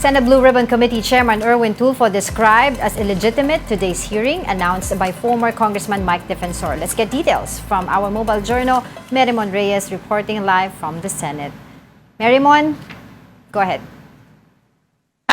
Senate Blue Ribbon Committee Chairman Erwin Tulfo described as illegitimate today's hearing announced by former Congressman Mike Defensor. Let's get details from our mobile journal, Merimon Reyes, reporting live from the Senate. Merimon, go ahead.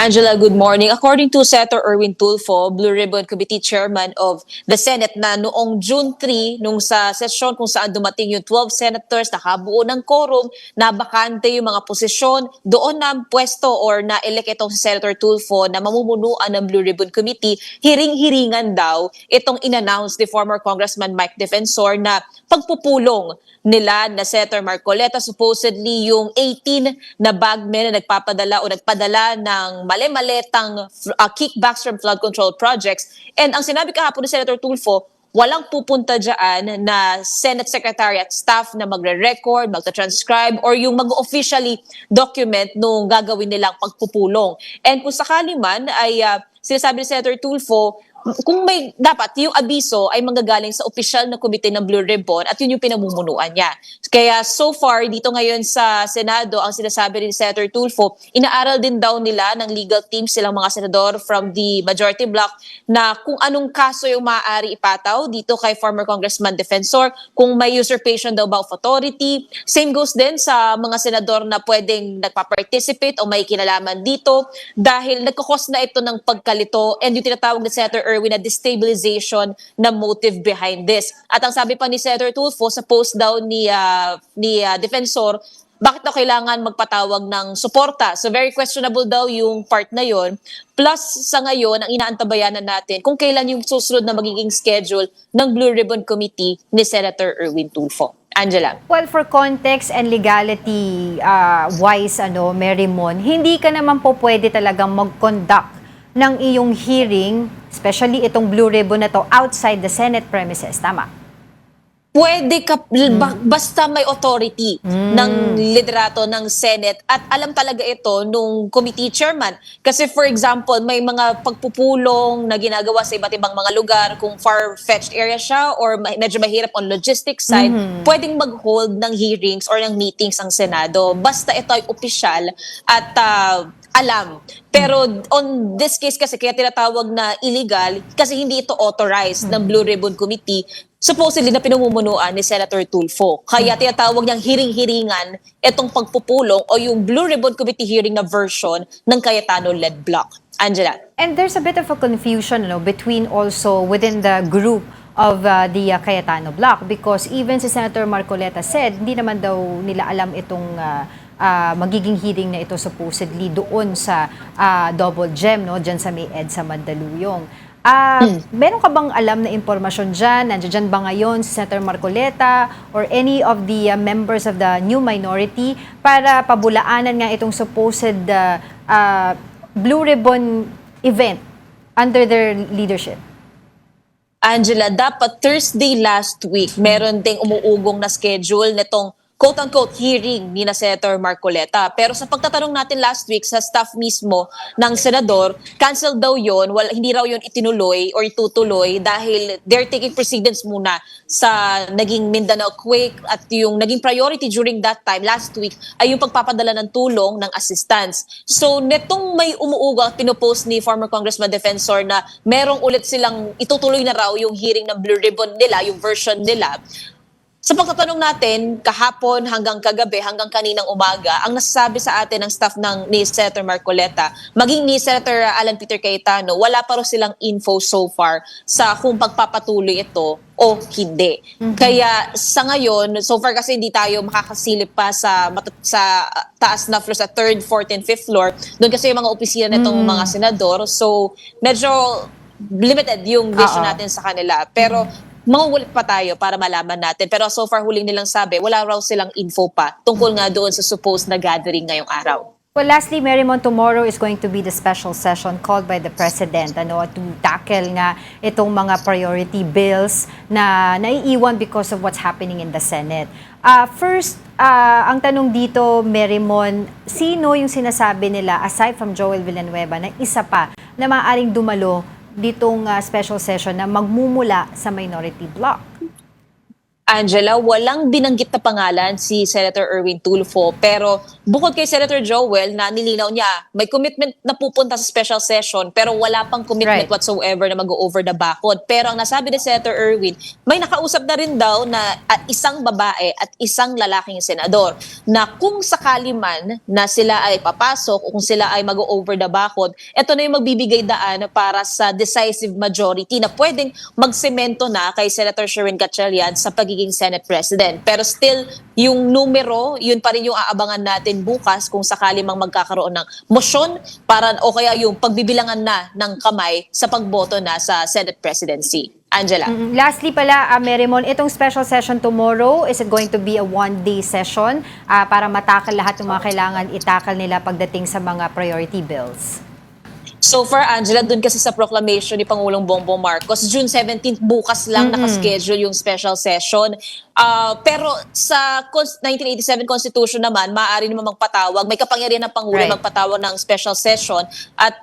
Angela, good morning. According to Senator Erwin Tulfo, Blue Ribbon Committee Chairman of the Senate, na noong June 3, nung sa sesyon kung saan dumating yung 12 senators, nakabuo ng quorum, nabakante yung mga posisyon, doon na pwesto or na-elect itong si Senator Tulfo na mamumunuan ng Blue Ribbon Committee, hiring-hiringan daw itong in-announce ni former Congressman Mike Defensor na pagpupulong nila na Senator Marcoleta, supposedly yung 18 na bagmen na nagpapadala o nagpadala ng mali-maletang kickbacks from flood control projects. And ang sinabi kahapon ni Senator Tulfo, walang pupunta dyan na Senate Secretary at staff na magre-record, magta-transcribe, or yung mag-officially document nung gagawin nilang pagpupulong. And kung sakali man ay sinasabi ni Senator Tulfo, kung may dapat, yung abiso ay manggagaling sa opisyal na komite ng Blue Ribbon at yun yung pinamumunuan niya. Kaya so far, dito ngayon sa Senado, ang sinasabi ni Senator Tulfo, inaaral din daw nila ng legal team silang mga senador from the majority bloc na kung anong kaso yung maaari ipataw dito kay former Congressman Defensor, kung may usurpation daw ba of authority. Same goes din sa mga senador na pwedeng nagpa-participate o may kinalaman dito dahil nagkakos na ito ng pagkalito and yung tinatawag na Senator Erwin na destabilization na motive behind this. At ang sabi pa ni Senator Tulfo sa post daw ni Defensor, bakit daw kailangan magpatawag ng suporta? So very questionable daw yung part na yon. Plus sa ngayon, ang inaantabayanan natin kung kailan yung susunod na magiging schedule ng Blue Ribbon Committee ni Senator Erwin Tulfo. Angela. Well, for context and legality wise, Merimon, hindi ka naman po pwede talagang mag-conduct ng iyong hearing, especially itong Blue Ribbon na to, outside the Senate premises. Tama? Pwede ka, basta may authority ng liderato ng Senate at alam talaga ito nung committee chairman. Kasi for example, may mga pagpupulong na ginagawa sa iba't ibang mga lugar, kung far-fetched area siya or medyo mahirap on logistics side, pwedeng mag-hold ng hearings or ng meetings ang Senado. Basta ito ay opisyal at alam. Pero on this case kasi kaya tinatawag na illegal kasi hindi ito authorized ng Blue Ribbon Committee, supposedly na pinamumunuan ni Senator Tulfo. Kaya tinatawag niyang hiring-hiringan itong pagpupulong o yung Blue Ribbon Committee hearing na version ng Cayetano-led bloc. Angela. And there's a bit of a confusion between also within the group of the Cayetano bloc because even si Senator Marcoleta said hindi naman daw nila alam itong magiging hearing na ito supposedly doon sa Double Gem, dyan sa may EDSA Mandaluyong. Meron ka bang alam na impormasyon dyan? Nandiyan ba ngayon si Senator Marcoleta or any of the members of the new minority para pabulaanan nga itong supposed Blue Ribbon event under their leadership? Angela, dapat Thursday last week, meron ding umuugong na schedule nitong quote-unquote hearing ni na Senator Marcoleta. Pero sa pagtatanong natin last week sa staff mismo ng senador, cancel daw yon, hindi raw yon itinuloy or itutuloy dahil they're taking precedence muna sa naging Mindanao quake at yung naging priority during that time last week ay yung pagpapadala ng tulong ng assistance. So netong may umuugo at pinopost ni former Congressman Defensor na merong ulit silang itutuloy na raw yung hearing ng Blue Ribbon nila, yung version nila. Sa pagtatanong natin, kahapon hanggang kagabi, hanggang kaninang umaga, ang nasasabi sa atin ng staff ni Senator Marcoleta, maging ni Senator Alan Peter Cayetano, wala pa rin silang info so far sa kung pagpapatuloy ito o hindi. Kaya sa ngayon, so far kasi hindi tayo makakasilip pa sa taas na floor, sa 3rd, 4th, and 5th floor. Doon kasi yung mga opisina nitong mga senador. So medyo limited yung vision natin sa kanila. Pero mangugulit pa tayo para malaman natin. Pero so far, huling nilang sabi, wala raw silang info pa tungkol nga doon sa supposed na gathering ngayong araw. Well, lastly, Merimon, tomorrow is going to be the special session called by the President to tackle nga itong mga priority bills na naiiwan because of what's happening in the Senate. First, ang tanong dito, Merimon, sino yung sinasabi nila, aside from Joel Villanueva, na isa pa na maaaring dumalo ditong special session na magmumula sa minority bloc? Angela, walang binanggit na pangalan si Senator Erwin Tulfo, pero bukod kay Senator Joel na nilinaw niya, may commitment na pupunta sa special session pero wala pang commitment Right. whatsoever na mag-over the bakod. Pero ang nasabi ni Senator Erwin, may nakausap na rin daw na isang babae at isang lalaking senador na kung sakali man na sila ay papasok o kung sila ay mag-over the bakod, ito na yung magbibigay daan para sa decisive majority na pwedeng magsemento na kay Senator Sherwin Gatchalian sa pagiging Senate President. Pero still, yung numero, yun pa rin yung aabangan natin bukas kung sakali mang magkakaroon ng motion para, o kaya yung pagbibilangan na ng kamay sa pagboto na sa Senate Presidency. Angela. Lastly pala, Merimon, itong special session tomorrow, is it going to be a one-day session para matakal lahat ng mga kailangan itakal nila pagdating sa mga priority bills? So far, Angela, dun kasi sa proclamation ni Pangulong Bongbong Marcos, June 17th, bukas lang nakaschedule yung special session. Pero sa 1987 Constitution naman, maaari naman magpatawag. May kapangyarihan ng Pangulo Right. magpatawag ng special session at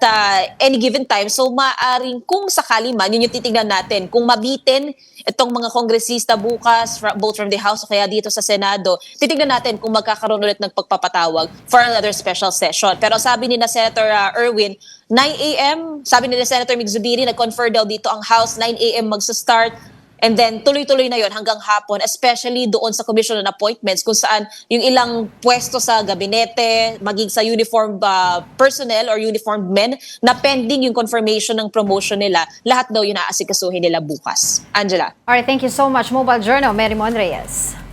any given time. So maaaring kung sakali man, yun yung titignan natin. Kung mabitin itong mga kongresista bukas, both from the House o kaya dito sa Senado, titignan natin kung magkakaroon ulit ng pagpapatawag for another special session. Pero sabi ni na Senator Erwin, 9 a.m., sabi ni na Senator Mig Zubiri, nag-confer daw dito ang House, 9 a.m. magsa-start. And then tuloy-tuloy na yon hanggang hapon, especially doon sa Commission on Appointments kung saan yung ilang pwesto sa gabinete, maging sa uniformed personnel or uniformed men na pending yung confirmation ng promotion nila, lahat daw yun aasikasuhin nila bukas. Angela. Alright, thank you so much. Mobile Journal, Merimon Reyes.